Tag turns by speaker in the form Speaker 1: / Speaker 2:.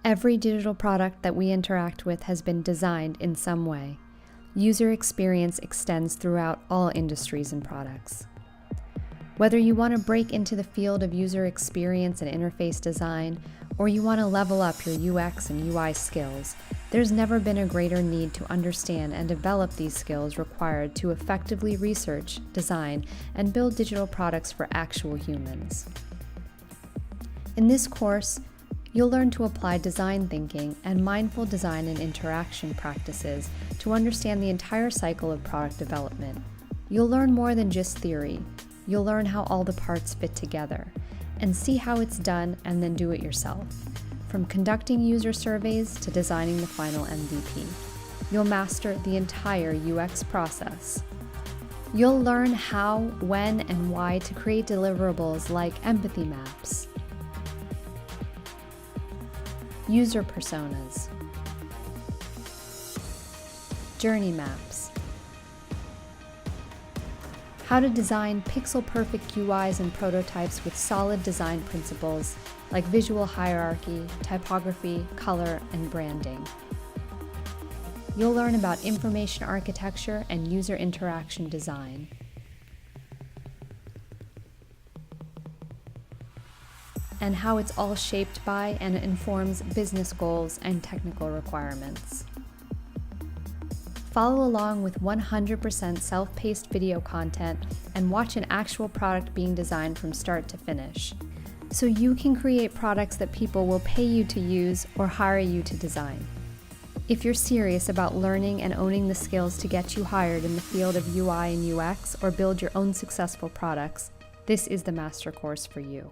Speaker 1: Every digital product that we interact with has been designed in some way. User experience extends throughout all industries and products. Whether you want to break into the field of user experience and interface design, or you want to level up your UX and UI skills, there's never been a greater need to understand and develop these skills required to effectively research, design, and build digital products for actual humans. In this course, you'll learn to apply design thinking and mindful design and interaction practices to understand the entire cycle of product development. You'll learn more than just theory. You'll learn how all the parts fit together and see how it's done and then do it yourself. From conducting user surveys to designing the final MVP, you'll master the entire UX process. You'll learn how, when, and why to create deliverables like empathy maps, user personas, journey maps, how to design pixel-perfect UIs and prototypes with solid design principles like visual hierarchy, typography, color, and branding. You'll learn about information architecture and user interaction design. And how it's all shaped by and informs business goals and technical requirements. Follow along with 100% self-paced video content and watch an actual product being designed from start to finish, so you can create products that people will pay you to use or hire you to design. If you're serious about learning and owning the skills to get you hired in the field of UI and UX or build your own successful products, this is the master course for you.